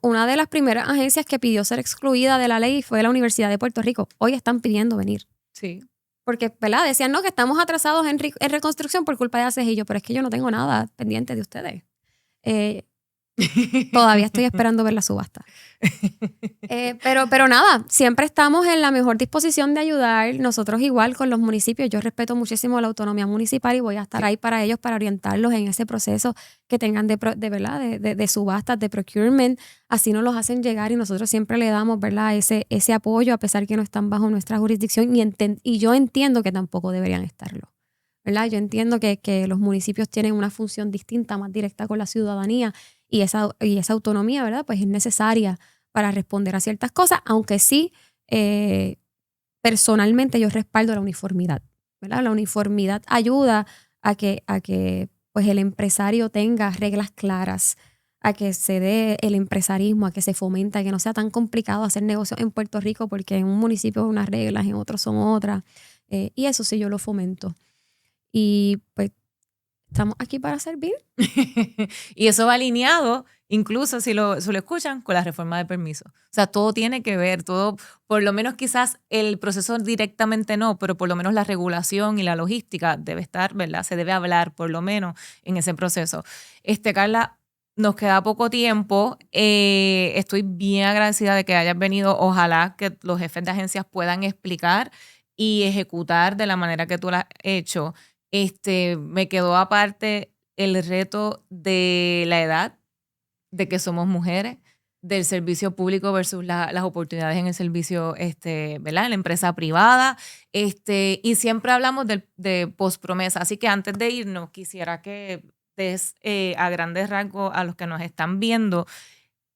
Una de las primeras agencias que pidió ser excluida de la ley fue la Universidad de Puerto Rico. Hoy están pidiendo venir. Sí. Porque, ¿verdad? Decían, no, que estamos atrasados en reconstrucción por culpa de Acejillo, pero es que yo no tengo nada pendiente de ustedes. Todavía estoy esperando ver la subasta. Pero nada, siempre estamos en la mejor disposición de ayudar. Nosotros igual con los municipios. Yo respeto muchísimo la autonomía municipal y voy a estar ahí para ellos, para orientarlos en ese proceso que tengan de subastas, de procurement. Así nos los hacen llegar y nosotros siempre le damos, ¿verdad?, ese apoyo a pesar que no están bajo nuestra jurisdicción y yo entiendo que tampoco deberían estarlo, ¿verdad? Yo entiendo que los municipios tienen una función distinta, más directa con la ciudadanía y esa autonomía, ¿verdad?, pues es necesaria para responder a ciertas cosas, aunque sí, personalmente yo respaldo la uniformidad, ¿verdad? La uniformidad ayuda a que pues el empresario tenga reglas claras, a que se dé el empresarismo, a que se fomenta, a que no sea tan complicado hacer negocios en Puerto Rico porque en un municipio hay unas reglas, en otros son otras, y eso sí yo lo fomento. Y pues estamos aquí para servir. Y eso va alineado, incluso si lo escuchan, con la reforma de permiso. O sea, todo tiene que ver, todo, por lo menos quizás el proceso directamente no, pero por lo menos la regulación y la logística debe estar, ¿verdad? Se debe hablar por lo menos en ese proceso. Carla, nos queda poco tiempo. Estoy bien agradecida de que hayas venido. Ojalá que los jefes de agencias puedan explicar y ejecutar de la manera que tú lo has hecho. Me quedó aparte el reto de la edad, de que somos mujeres, del servicio público versus las oportunidades en el servicio, ¿verdad?, en la empresa privada. Y siempre hablamos de pospromesa. Así que antes de irnos, quisiera que des a grandes rasgos a los que nos están viendo,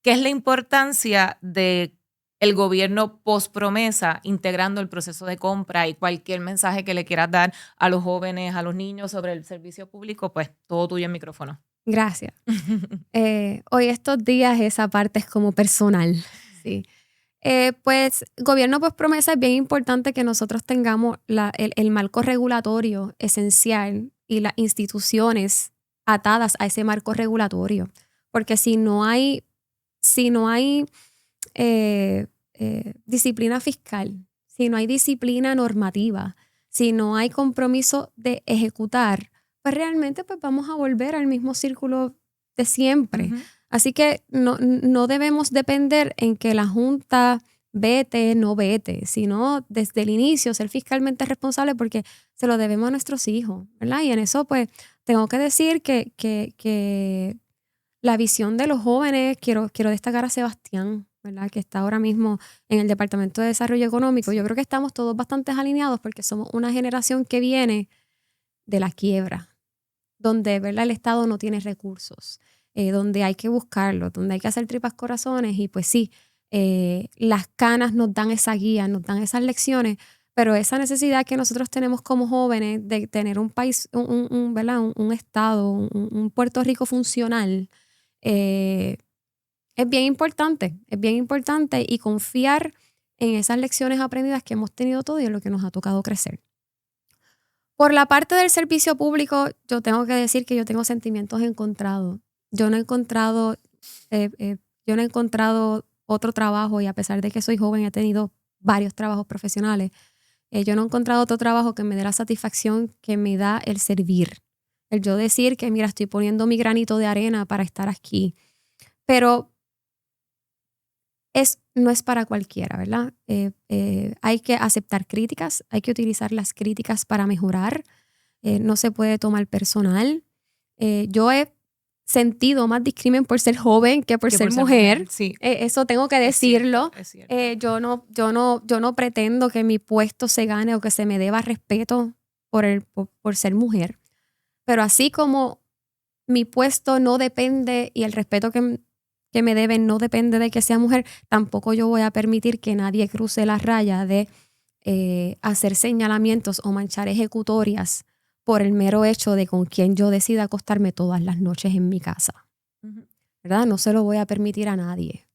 ¿qué es la importancia de el gobierno pospromesa integrando el proceso de compra y cualquier mensaje que le quieras dar a los jóvenes, a los niños sobre el servicio público? Pues todo tuyo en micrófono. Gracias. Hoy estos días esa parte es como personal. Sí. Pues gobierno pospromesa es bien importante que nosotros tengamos el marco regulatorio esencial y las instituciones atadas a ese marco regulatorio. Porque si no hay disciplina fiscal, si no hay disciplina normativa, si no hay compromiso de ejecutar, pues realmente pues vamos a volver al mismo círculo de siempre. Uh-huh. Así que no debemos depender en que la Junta vete, no vete, sino desde el inicio ser fiscalmente responsable porque se lo debemos a nuestros hijos, ¿verdad? Y en eso pues tengo que decir que la visión de los jóvenes, quiero destacar a Sebastián, ¿verdad?, que está ahora mismo en el Departamento de Desarrollo Económico. Yo creo que estamos todos bastante alineados porque somos una generación que viene de la quiebra, donde, ¿verdad?, el Estado no tiene recursos, donde hay que buscarlo, donde hay que hacer tripas corazones y pues sí, las canas nos dan esa guía, nos dan esas lecciones, pero esa necesidad que nosotros tenemos como jóvenes de tener un país, ¿verdad?, un Estado, un Puerto Rico funcional, es bien importante y confiar en esas lecciones aprendidas que hemos tenido todos y en lo que nos ha tocado crecer. Por la parte del servicio público, yo tengo que decir que yo tengo sentimientos encontrados. Yo no he encontrado otro trabajo y a pesar de que soy joven he tenido varios trabajos profesionales. Yo no he encontrado otro trabajo que me dé la satisfacción que me da el servir. El yo decir que, mira, estoy poniendo mi granito de arena para estar aquí. Pero no es para cualquiera, ¿verdad? Hay que aceptar críticas, hay que utilizar las críticas para mejorar. No se puede tomar personal. Yo he sentido más discrimen por ser joven que por ser mujer. Sí. Eso tengo que decirlo. Es cierto. Yo no pretendo que mi puesto se gane o que se me deba respeto por ser mujer. Pero así como mi puesto no depende y el respeto que me deben no depende de que sea mujer, tampoco yo voy a permitir que nadie cruce la raya de hacer señalamientos o manchar ejecutorias por el mero hecho de con quién yo decida acostarme todas las noches en mi casa. Uh-huh. ¿Verdad? No se lo voy a permitir a nadie.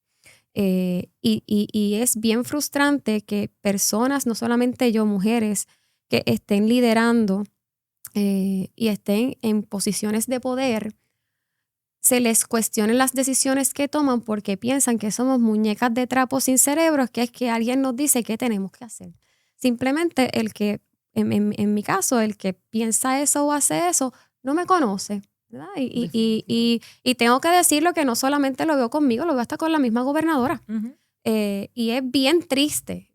Y es bien frustrante que personas, no solamente yo, mujeres, que estén liderando y estén en posiciones de poder, se les cuestionen las decisiones que toman porque piensan que somos muñecas de trapo sin cerebros, que es que alguien nos dice qué tenemos que hacer. Simplemente el que, en mi caso, el que piensa eso o hace eso, no me conoce, ¿verdad? Y tengo que decirlo que no solamente lo veo conmigo, lo veo hasta con la misma gobernadora. Ujú. Y es bien triste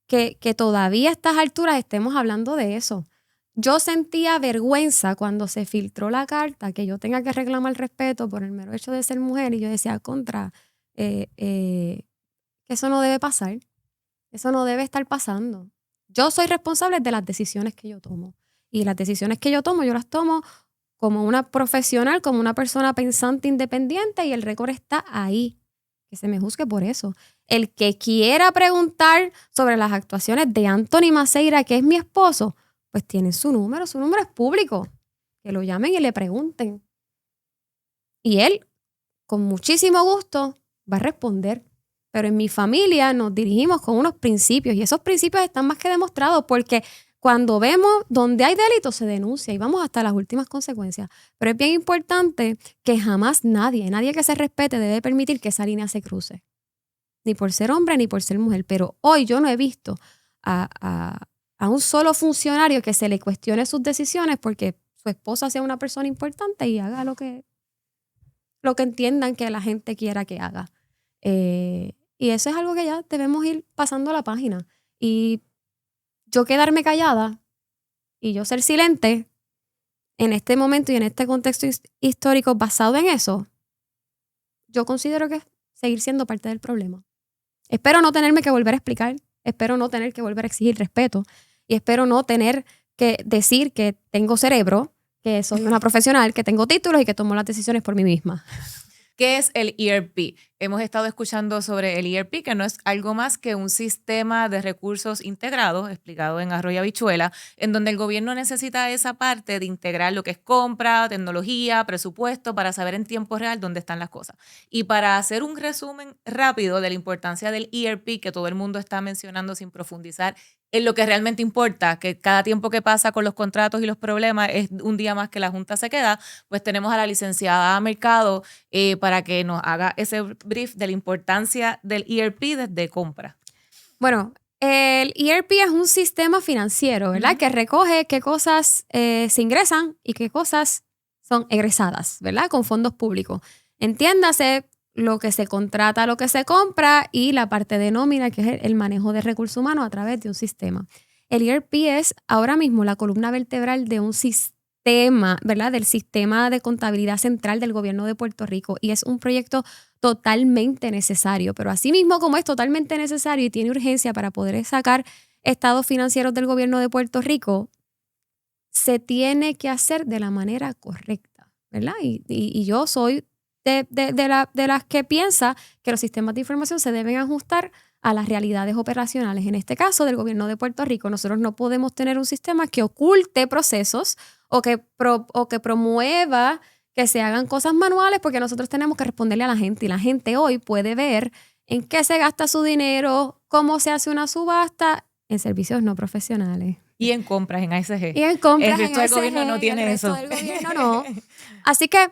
que todavía a estas alturas estemos hablando de eso. Yo sentía vergüenza cuando se filtró la carta que yo tenga que reclamar respeto por el mero hecho de ser mujer, y yo decía, que eso no debe pasar, eso no debe estar pasando. Yo soy responsable de las decisiones que yo tomo, y las decisiones que yo las tomo como una profesional, como una persona pensante independiente, y el récord está ahí. Que se me juzgue por eso. El que quiera preguntar sobre las actuaciones de Anthony Maceira, que es mi esposo, pues tienen su número es público. Que lo llamen y le pregunten. Y él, con muchísimo gusto, va a responder. Pero en mi familia nos dirigimos con unos principios, y esos principios están más que demostrados, porque cuando vemos donde hay delito se denuncia y vamos hasta las últimas consecuencias. Pero es bien importante que jamás nadie que se respete debe permitir que esa línea se cruce. Ni por ser hombre ni por ser mujer. Pero hoy yo no he visto a un solo funcionario que se le cuestione sus decisiones porque su esposa sea una persona importante y haga lo que entiendan que la gente quiera que haga. Y eso es algo que ya debemos ir pasando la página. Y yo quedarme callada y yo ser silente en este momento y en este contexto histórico basado en eso, yo considero que es seguir siendo parte del problema. Espero no tenerme que volver a explicar, espero no tener que volver a exigir respeto, y espero no tener que decir que tengo cerebro, que soy una profesional, que tengo títulos y que tomo las decisiones por mí misma. ¿Qué es el ERP? Hemos estado escuchando sobre el ERP, que no es algo más que un sistema de recursos integrados, explicado en Arroyo Habichuela, en donde el gobierno necesita esa parte de integrar lo que es compra, tecnología, presupuesto, para saber en tiempo real dónde están las cosas. Y para hacer un resumen rápido de la importancia del ERP, que todo el mundo está mencionando sin profundizar en lo que realmente importa, que cada tiempo que pasa con los contratos y los problemas es un día más que la Junta se queda, pues tenemos a la licenciada Mercado para que nos haga ese brief de la importancia del ERP desde compra. Bueno, el ERP es un sistema financiero, ¿verdad? Que recoge qué cosas se ingresan y qué cosas son egresadas, ¿verdad? Con fondos públicos. Entiéndase lo que se contrata, lo que se compra, y la parte de nómina, que es el manejo de recursos humanos a través de un sistema. El ERP es ahora mismo la columna vertebral de un sistema, ¿verdad? Del sistema de contabilidad central del gobierno de Puerto Rico, y es un proyecto totalmente necesario. Pero asimismo, como es totalmente necesario y tiene urgencia para poder sacar estados financieros del gobierno de Puerto Rico, se tiene que hacer de la manera correcta, ¿verdad? Y yo soy de las que piensa que los sistemas de información se deben ajustar a las realidades operacionales. En este caso, del gobierno de Puerto Rico, nosotros no podemos tener un sistema que oculte procesos o que promueva que se hagan cosas manuales, porque nosotros tenemos que responderle a la gente, y la gente hoy puede ver en qué se gasta su dinero, cómo se hace una subasta en servicios no profesionales. Y en compras en ASG. Y en compras el resto en del gobierno no tiene el resto eso. del gobierno no. Así que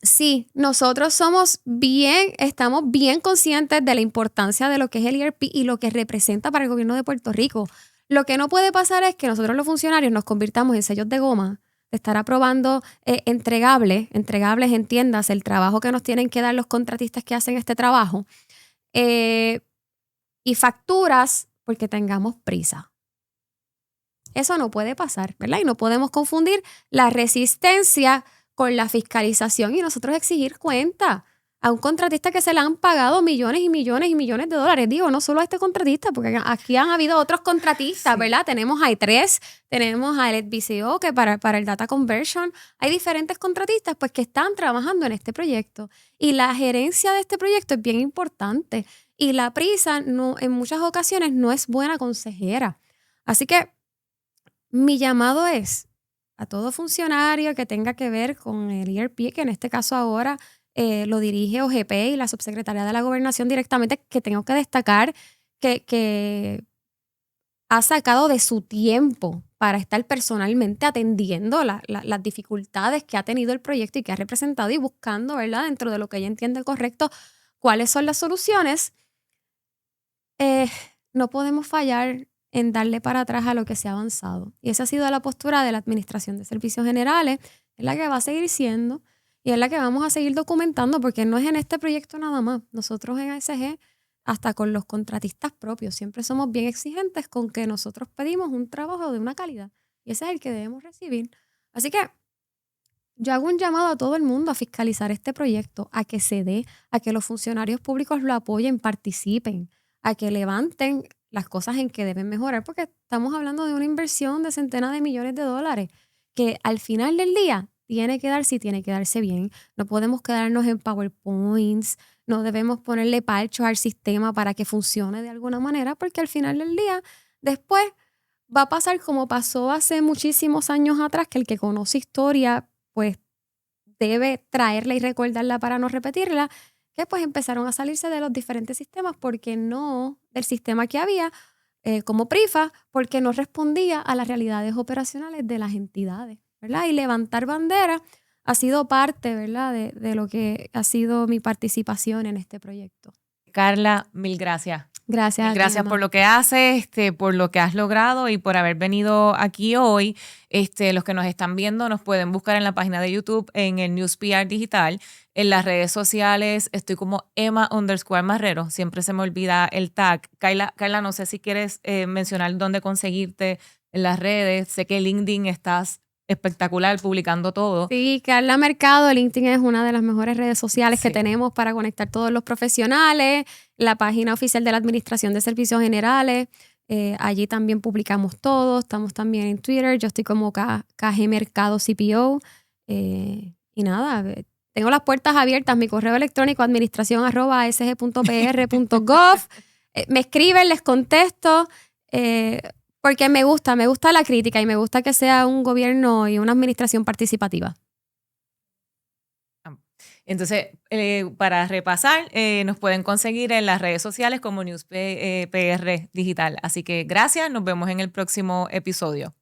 sí, nosotros estamos bien conscientes de la importancia de lo que es el ERP y lo que representa para el gobierno de Puerto Rico. Lo que no puede pasar es que nosotros los funcionarios nos convirtamos en sellos de goma, de estar aprobando entregables, entiendas, el trabajo que nos tienen que dar los contratistas que hacen este trabajo, y facturas porque tengamos prisa. Eso no puede pasar, ¿verdad? Y no podemos confundir la resistencia con la fiscalización y nosotros exigir cuenta a un contratista que se le han pagado millones y millones y millones de dólares. Digo, no solo a este contratista, porque aquí han habido otros contratistas, sí, ¿verdad? Tenemos a i3, tenemos a LBCO, que para el data conversion, hay diferentes contratistas pues que están trabajando en este proyecto. Y la gerencia de este proyecto es bien importante. Y la prisa en muchas ocasiones no es buena consejera. Así que mi llamado es a todo funcionario que tenga que ver con el ERP, que en este caso ahora lo dirige OGP y la subsecretaría de la Gobernación directamente, que tengo que destacar que ha sacado de su tiempo para estar personalmente atendiendo las dificultades que ha tenido el proyecto y que ha representado y buscando, ¿verdad?, dentro de lo que ella entiende correcto, cuáles son las soluciones. No podemos fallar en darle para atrás a lo que se ha avanzado. Y esa ha sido la postura de la Administración de Servicios Generales, es la que va a seguir siendo y es la que vamos a seguir documentando, porque no es en este proyecto nada más. Nosotros en ASG, hasta con los contratistas propios, siempre somos bien exigentes con que nosotros pedimos un trabajo de una calidad y ese es el que debemos recibir. Así que yo hago un llamado a todo el mundo a fiscalizar este proyecto, a que se dé, a que los funcionarios públicos lo apoyen, participen, a que levanten las cosas en que deben mejorar, porque estamos hablando de una inversión de centenas de millones de dólares que al final del día tiene que darse y tiene que darse bien. No podemos quedarnos en PowerPoints, no debemos ponerle parchos al sistema para que funcione de alguna manera, porque al final del día, después va a pasar como pasó hace muchísimos años atrás, que el que conoce historia, pues debe traerla y recordarla para no repetirla, que pues empezaron a salirse de los diferentes sistemas porque no, del sistema que había como PRIFA, porque no respondía a las realidades operacionales de las entidades, ¿verdad? Y levantar bandera ha sido parte, ¿verdad?, de lo que ha sido mi participación en este proyecto. Carla, mil gracias. Gracias. Gracias por lo que haces, por lo que has logrado y por haber venido aquí hoy. Los que nos están viendo nos pueden buscar en la página de YouTube, en el News PR Digital, en las redes sociales. Estoy como Emma_Marrero. Siempre se me olvida el tag. Carla, no sé si quieres mencionar dónde conseguirte en las redes. Sé que LinkedIn estás espectacular publicando todo. Sí, Carla Mercado, LinkedIn es una de las mejores redes sociales que tenemos para conectar todos los profesionales. La página oficial de la Administración de Servicios Generales, allí también publicamos todo. Estamos también en Twitter, yo estoy como KG Mercado CPO. Y nada, tengo las puertas abiertas, mi correo electrónico administración@asg.pr.gov. Me escriben, les contesto. Porque me gusta la crítica y me gusta que sea un gobierno y una administración participativa. Entonces, para repasar, nos pueden conseguir en las redes sociales como News PR Digital. Así que gracias, nos vemos en el próximo episodio.